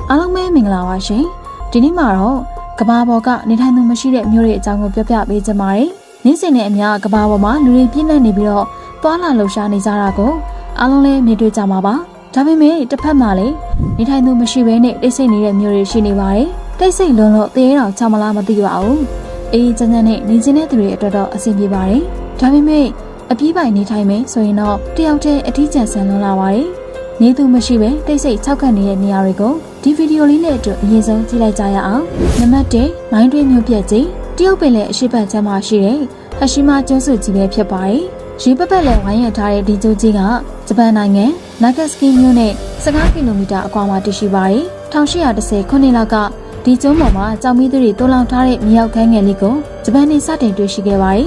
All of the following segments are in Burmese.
အားလုံးပဲမင်္ဂလာပါရှင်ဒီနေ့မှာတော့ကဘာပေါ်ကနေထိုင်သူမရှိတဲ့မျိုးတွေအကြောင်းကိုပြောပြပေးချင်ပါတယ်နေ့စဉ်နဲ့အမျှကဘာပေါ်မှာလူတွေပြည့်နေနေပြီးတော့တွာလာလှုပ်ရှားနေကြတာကိုအားလုံးလည်းမြင်တွေ့ကြမှာပါဒါပေမဲ့တစ်ဖက်မှာလည်းနေထိုင်သူမရှိဘဲနဲ့တိတ်ဆိတ်နေတဲ့မျိုးတွေရှိနေပါတယ်တိတ်ဆိတ်လွန်လို့တရေတောင်ချမလားမသိပါဘူးအေးချမ်းချမ်းနဲ့နေကျင်တဲ့သူတွေအတွက်တော့အဆင်ပြေပါတယ်ဒါပေမဲ့အပြေးပိုင်နေထိုင်မယ်ဆိုရင်တော့တယောက်တည်းအထီးကျန်ဆန်လွန်လာပါတယ်နေသူမရှိပဲတိတ်ဆိတ်၆ခန့်နေတဲ့နေရာတွေကိုဒီဗီဒီယိုလေးနဲ့အတူအရင်ဆုံးကြည့်လိုက်ကြရအောင်နံပါတ်1မိုင်းတွင်းမျိုးပြက်ကြီးတရုတ်ပင်လယ်အရှိတ်ချမ်းမှာရှိတဲ့ဟရှိမကျွန်းစုကြီးပဲဖြစ်ပါတယ်ရေပပတ်လည်းဝိုင်းရထားတဲ့ဒီကျွန်းကြီးကဂျပန်နိုင်ငံနာဂတ်စကီမြို့နဲ့15ကီလိုမီတာအကွာမှာတည်ရှိပါတယ်1810ခုနှစ်လောက်ကဒီကျွန်းပေါ်မှာကြောင်မီးသွေးတွေတိုးလောင်ထားတဲ့မြေအောက်ခန်းငယ်လေးကိုဂျပန်နေစတင်တွေ့ရှိခဲ့ပါတယ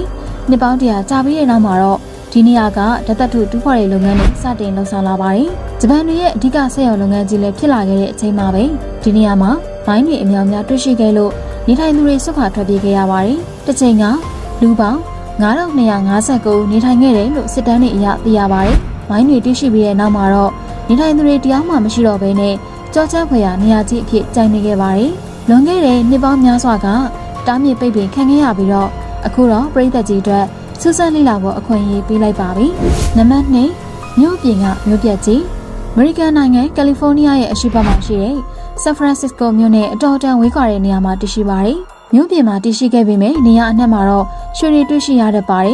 ်နှစ်ပေါင်း100ကြာပြီးတဲ့နောက်မှာတော့ဒီနေရာကဓာတ်သတ္ထုတူးဖော်တဲ့လုပ်ငန်းတွေစတင်လှုပ်ဆောင်လာပါတယ်ဂျပန်တွေရဲ့အဓိကစက်ရုံလုပ်ငန်းကြီးလည်းဖြစ်လာခဲ့တဲ့အချိန်မှာပဲဒီနေရာမှာမိုင်းတွေအများများတွေ့ရှိခဲ့လို့နေထိုင်သူတွေစွန့်ခွာထွက်ပြေးခဲ့ရပါတယ်တစ်ချိန်ကလူပေါင်း9259နေထိုင်ခဲ့တယ်လို့စစ်တမ်းတွေအရသိရပါတယ်မိုင်းတွေတွေ့ရှိပြီးတဲ့နောက်မှာတော့နေထိုင်သူတွေတရားမှမရှိတော့ဘဲနဲ့ကြောချမ်းဖွယ်ရာနေရာကြီးအဖြစ်ကျန်နေခဲ့ပါတယ်လွန်ခဲ့တဲ့နှစ်ပေါင်းများစွာကတားမြစ်ပိတ်ပင်ခံခဲ့ရပြီးတော့အခုတော့ပြည်သက်ကြီးအတွက်စူးစမ်းလေ့လာဖို့အခွင့်အရေးပေးလိုက်ပါပြီနံပါတ်2မြို့ပြင်ကမြို့ပြက်ကြီးအမေရိကန်နိုင်ငံကယ်လီဖိုးနီးယားရဲ့အရှေ့ဘက်မှာရှိတဲ့ဆန်ဖရန်စစ္စကိုမြို့နဲ့အတော်တန်ဝေးကွာတဲ့နေရာမှာတည်ရှိပါတယ်မြို့ပြင်မှာတည်ရှိခဲ့ပေမဲ့နေရာအနှံ့မှာတော့ရွှေတွေတွေ့ရှိရတတ်ပါတယ်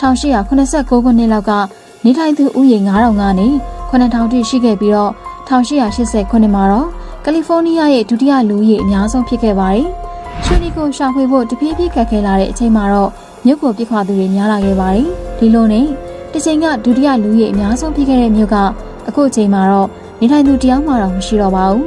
1889ခုနှစ်လောက်ကနေထိုင်သူဥယျာဉ်9000ကနေ9000တိရှိခဲ့ပြီးတော့1880ခုနှစ်မှာတော့ကယ်လီဖိုးနီးယားရဲ့ဒုတိယလူဦးရေအများဆုံးဖြစ်ခဲ့ပါတယ်ရွှေတွေကိုရှာဖွေဖို့တဖြည်းဖြည်းခက်ခဲလာတဲ့အချိန်မှာတော့မြို့ကိုပြစ်ခွာသူတွေများလာခဲ့ပါတယ်ဒီလိုနဲ့တစ်ချိန်ကဒုတိယလူကြီးအများဆုံးဖြစ်ခဲ့တဲ့မြို့ကအခုအချိန်မှာတော့နေထိုင်သူတယောက်မှတော့မရှိတော့ပါဘူး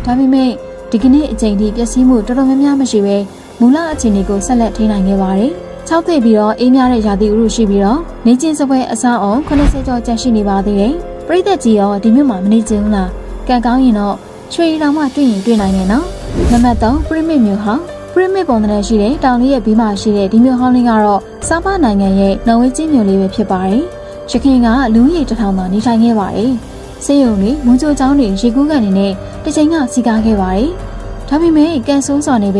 ဒါပေမဲ့ဒီကနေ့အချိန်ထိပျက်စီးမှုတော်တော်များများမရှိပဲမူလအခြေအနေကိုဆက်လက်ထိန်းနိုင်ခဲ့ပါတယ်၆သိပြီးတော့အေးများတဲ့ရာသီဥတုရှိပြီးတော့နေကျင်စပွဲအဆောင်အောင်80ကျော်ကျန်ရှိနေပါသေးတယ်ပြည်သက်ကြီးရောဒီမြို့မှာမနေကျင်ဘူးလားကံကောင်းရင်တော့ရွှေတောင်မှတွေ့ရင်တွေ့နိုင်တယ်နော်နံပါတ်3ပရိမစ်မြို့ဟာပရိမစ်ပုံသဏ္ဍာန်ရှိတဲ့တောင်လေးရဲ့ဘေးမှာရှိတဲ့ဒီမြို့ဟောင်းလေးကတော့စားပါနိုင်ငံရဲ့နော်ဝေးချင်းမြို့လေးပဲဖြစ်ပါတယ်။ရခိုင်ကလူဦးရေ1000သာနေထိုင်ခဲ့ပါတယ်။စေယုံတွေမွန်ချိုချောင်းတွေရေကူးကန်တွေနဲ့တစ်ချိန်ကစီကားခဲ့ပါတယ်။ဒါပေမဲ့ကန်ဆိုးစွာနေပ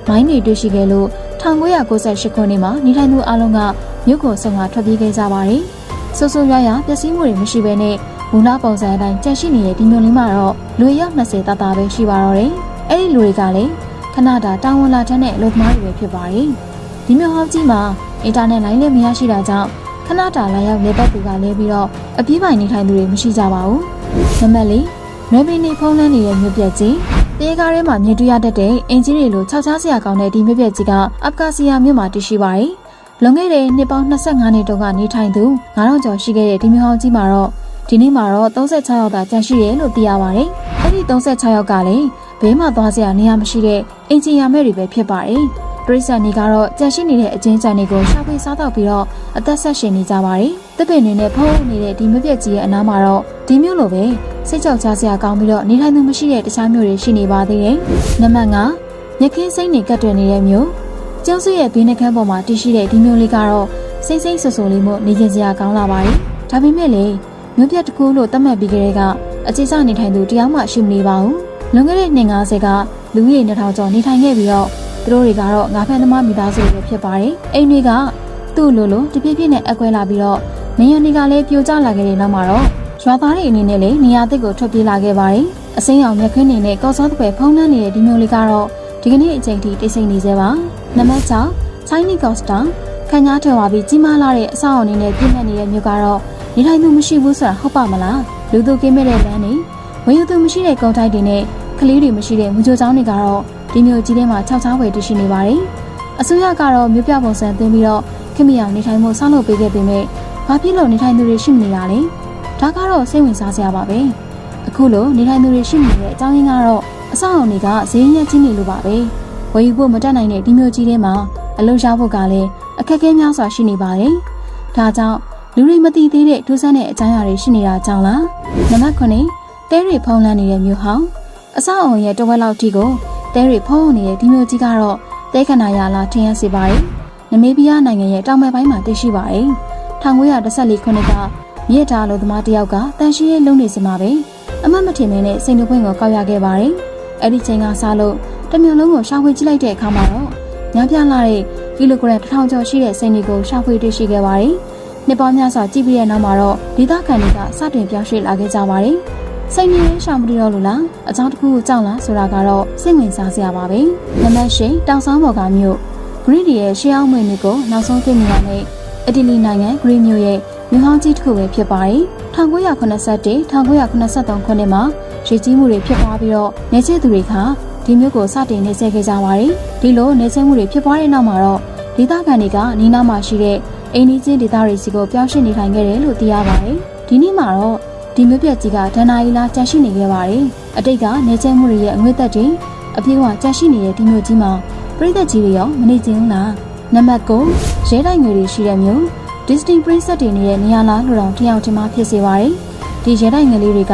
ဲမိုင်းတွေတွေ့ရှိခဲ့လို့1998ခုနှစ်မှာနေထိုင်သူအလုံးကမြို့ကိုဆုံးခွာထွက်ပြေးခဲ့ကြပါတယ်။ဆိုးဆိုးရွားရွားပျက်စီးမှုတွေမရှိဘဲနဲ့မူလပုံစံအတိုင်းကျန်ရှိနေတဲ့ဒီမြို့လေးမှာတော့လူရောက်20တာတာပဲရှိပါတော့တယ်။အဲ့ဒီလူတွေကလည်းခဏတာတာဝန်လာတဲ့လူသမားတွေပဲဖြစ်ပါတယ်။ဒီမြို့ဟောင်းကြီးမှာအင်တာနက်လိုင်းလည်းမရရှိတာကြောင့်ခဏတာလာရောက်နေပတ်သူကလည်းပြီးတော့အပြေးပိုင်နေထိုင်သူတွေမရှိကြပါဘူး။နံပါတ်4နယ်ပင်နေဖုံးလန်းနေတဲ့မြို့ပြက်ကြီးတေးကားထဲမှာမြင်တွေ့ရတတ်တဲ့အင်ဂျင်တွေလိုခြောက်ခြားစရာကောင်းတဲ့ဒီမြို့ပြက်ကြီးကအဖဂါစီယာမြို့မှာတည်ရှိပါတယ်။လွန်ခဲ့တဲ့နှစ်ပေါင်း25နှစ်တုန်းကနေထိုင်သူ9000ကျော်ရှိခဲ့တဲ့ဒီမြို့ဟောင်းကြီးမှာတော့ဒီနေ့မှာတော့36ယောက်သာကျန်ရှိတယ်လို့သိရပါတယ်။အဲ့ဒီ36ယောက်ကလည်းဘေးမှာသွားစရာနေရာမရှိတဲ့အင်ဂျင်ယာမဲ့တွေပဲဖြစ်ပါတယ်။ပရိသတ်တွေကတော့ကြန့်ရှိနေတဲ့အချင်းချန်တွေကိုရှာဖွေစားတော့ပြီးတော့အသက်ဆက်ရှင်နေကြပါတယ်။တပ်ပင်တွေနဲ့ဖုံးနေတဲ့ဒီမြို့ပြက်ကြီးရဲ့အနားမှာတော့ဒီမြို့လိုပဲစိတ်ကြောက်ကြစရာကောင်းပြီးတော့နေထိုင်သူမရှိတဲ့တခြားမြို့တွေရှိနေပါသေးတယ်။နံပါတ်5မြက်ခင်းစိမ့်တွေကတ်တွင်နေတဲ့မြို့ကျောင်းစုရဲ့ဘေးနှခမ်းပေါ်မှာတည်ရှိတဲ့ဒီမြို့လေးကတော့စိမ့်စိမ့်ဆူဆူလေးမို့နေကျင်စရာကောင်းလာပါတယ်။ဒါပေမဲ့လေမြို့ပြက်တစ်ခုလို့သတ်မှတ်ပြီးကြတဲ့ကအခြေချနေထိုင်သူတရားမှရှိမနေပါဘူး။လွန်ခဲ့တဲ့နှစ်90ကလူကြီး2000ကျော်နေထိုင်ခဲ့ပြီးတော့သူတို့တွေကတော့ငါးဖက်သမားမိသားစုတွေဖြစ်ပါတယ်။အိမ်တွေကသူ့လိုတပြည့်ပြည့်နဲ့အကွဲလာပြီးတော့နေရနေကလည်းပြိုကျလာခဲ့တဲ့နောက်မှာတော့ရွာသားတွေအနေနဲ့လည်းနေရာသစ်ကိုထွက်ပြေးလာခဲ့ပါတယ်။အစိမ်းအောင်မြက်ခင်းနေနဲ့ကော့စောတပွဲဖုံးလန်းနေတဲ့ဒီမျိုးလေးကတော့ဒီကနေ့အချိန်ထိတိတ်ဆိတ်နေသေးပါ။နံပါတ်6 Chinese Costa ခန်းကြားထွင်သွားပြီးကြီးမားလာတဲ့အဆောက်အအုံတွေနဲ့ပြည့်နှက်နေတဲ့မြို့ကတော့နေထိုင်သူမရှိဘူးဆိုတာဟုတ်ပါမလား။လူသူကင်းမဲ့တဲ့လမ်းတွေဝေယူသူမရှိတဲ့ကုန်တိုက်တွေနဲ့ကလေးတွေမရှိတဲ့မူချိုချောင်းတွေကတော့ဒီမြို့ကြီးထဲမှာ6ချောင်းဝယ်တရှိနေပါတယ်။အစိုးရကတော့မြို့ပြပုံစံသွင်းပြီးတော့ခင်မရနေထိုင်မှုဆောက်လုပ်ပေးခဲ့ပေမဲ့ဘာဖြစ်လို့နေထိုင်သူတွေရှိမနေတာလဲ။ဒါကတော့စိတ်ဝင်စားစရာပါပဲ။အခုလိုနေထိုင်သူတွေရှိနေတဲ့အကြောင်းရင်းကတော့အဆောက်အအုံတွေကဈေးရက်ကြီးနေလို့ပါပဲ။ဝယ်ယူဖို့မတတ်နိုင်တဲ့ဒီမြို့ကြီးထဲမှာအလုပ်ရဖို့ကလည်းအခက်အခဲများစွာရှိနေပါတယ်။ဒါကြောင့်လူတွေမသိသေးတဲ့ဒုစမ်းတဲ့အကြောင်းအရာတွေရှိနေတာကြောင့်လား။နံပါတ်9တဲရီဖုံးလန်းနေတဲ့မြို့ဟောင်းအဆောက်အအုံရဲ့တဝက်လောက်ထိကိုတဲရီဖုံးနေတဲ့ဒီမြို့ကြီးကတော့တဲခနာရလာထင်ရစေပါတယ်။နမီးဘီးယားနိုင်ငံရဲ့တောင်ဘက်ပိုင်းမှာတည်ရှိပါတယ်။1914ခုနှစ်ကမြေသားလူသမားတယောက်ကတန်ရှင်းရေးလုပ်နေစမှာပဲအမတ်မထင်မဲနဲ့စိန်တပွင့်ကိုကောက်ရခဲ့ပါတယ်။ အဲ့ဒီချိန်ကစလို့တစ်မျိုးလုံးကိုရှာဖွေကြည့်လိုက်တဲ့အခါမှာတော့များပြားလာတဲ့ကီလိုဂရမ်1000ကျော်ရှိတဲ့စိတ်တွေကိုရှာဖွေတွေ့ရှိခဲ့ပါတယ်။နှစ်ပေါင်းများစွာကြည့်ပြီးတဲ့နောက်မှာတော့ဒေသခံတွေကစတင်ပြောင်းရွှေ့လာခဲ့ကြပါတယ်။စိတ်နေရှာမတွေ့တော့လို့လားအကြောင်းတစ်ခုကိုကြောက်လားဆိုတာကတော့စိတ်ဝင်စားစရာပါပဲ။နံပါတ်၈တောင်ဆောင်ဘော်ကမြို့ဂရိဒီရဲ့ရှေးအောင်မွေမျိုးကိုနောက်ဆုံးတွေ့မြင်ရတဲ့အီတလီနိုင်ငံဂရိမြို့ရဲ့မြို့ဟောင်းကြီးတစ်ခုပဲဖြစ်ပါတယ်။1981 1983ခုနှစ်မှာရေကြီးမှုတွေဖြစ်ပွားပြီးတော့နေကျသူတွေကဒီမြို့ကိုစတင်နေဆက်ခဲ့ကြပါတယ်။ဒီလိုနေဆက်မှုတွေဖြစ်ပွားတဲ့နောက်မှာတော့ဒေသခံတွေကနီးနားမှာရှိတဲ့အိမ်နီးချင်းဒေသတွေစီကိုပြောင်းရွှေ့နေထိုင်ခဲ့တယ်လို့သိရပါတယ်။ဒီနေ့မှာတော့ဒီမြို့ပြကြီးကဒဏ္ဍာရီလာကျန်ရှိနေခဲ့ပါတယ်။အတိတ်ကနေဆက်မှုတွေရဲ့အငွေ့သက်တွေအပြည့်အဝကျန်ရှိနေတဲ့ဒီမြို့ကြီးမှာပြည်သက်ကြီးတွေရောမနေချင်ဘူးလား။နံပါတ်9ရဲတိုက်ငွေတွေရှိတဲ့မြို့Disney Princess တွေနေတဲ့နေရာလားလို့တော့ထင်အောင်ထင်မှားဖြစ်စေပါတယ်။ဒီရဲတိုက်ငယ်လေးတွေက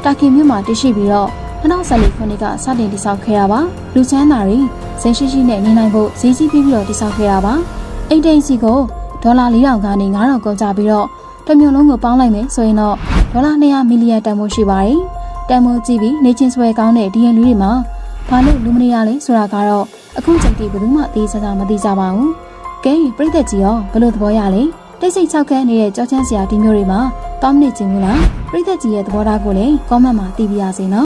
တာကီမြို့မှာတည်ရှိပြီးတော့2014ခုနှစ်ကစတင်တည်ဆောက်ခဲ့တာပါ။လူချမ်းသာတွေစိတ်ရှိရှိနဲ့နေနိုင်ဖို့ဈေးကြီးပြီးတော့တည်ဆောက်ခဲ့တာပါ။အိတ်တိန်စီကိုဒေါ်လာ4,000ကနေ9,000ကုန်ကြပြီးတော့တစ်မျိုးလုံးကိုပေါင်းလိုက်မယ်ဆိုရင်တော့ဒေါ်လာ200မီလီယံတန်ဖိုးရှိပါတယ်။တန်ဖိုးကြည့်ပြီးနေချင်းဆွဲကောင်းတဲ့ဒီရန်လူတွေမှာဘာလို့လူမနေရလဲဆိုတာကတော့အခုချိန်ထိဘယ်သူမှသိစားမသိကြပါဘူး။ကဲပြည်သက်ကြီးရောဘယ်လိုသဘောရလဲ။တိတ်ဆိတ်၆ခန်းနေတဲ့ကြောချမ်းစရာဒီမျိုးတွေမှာတောင်းနေခြင်းမလားပြည်သက်ကြီးရဲ့သဘောထားကိုလည်း comment မှာသိပြရစေနော်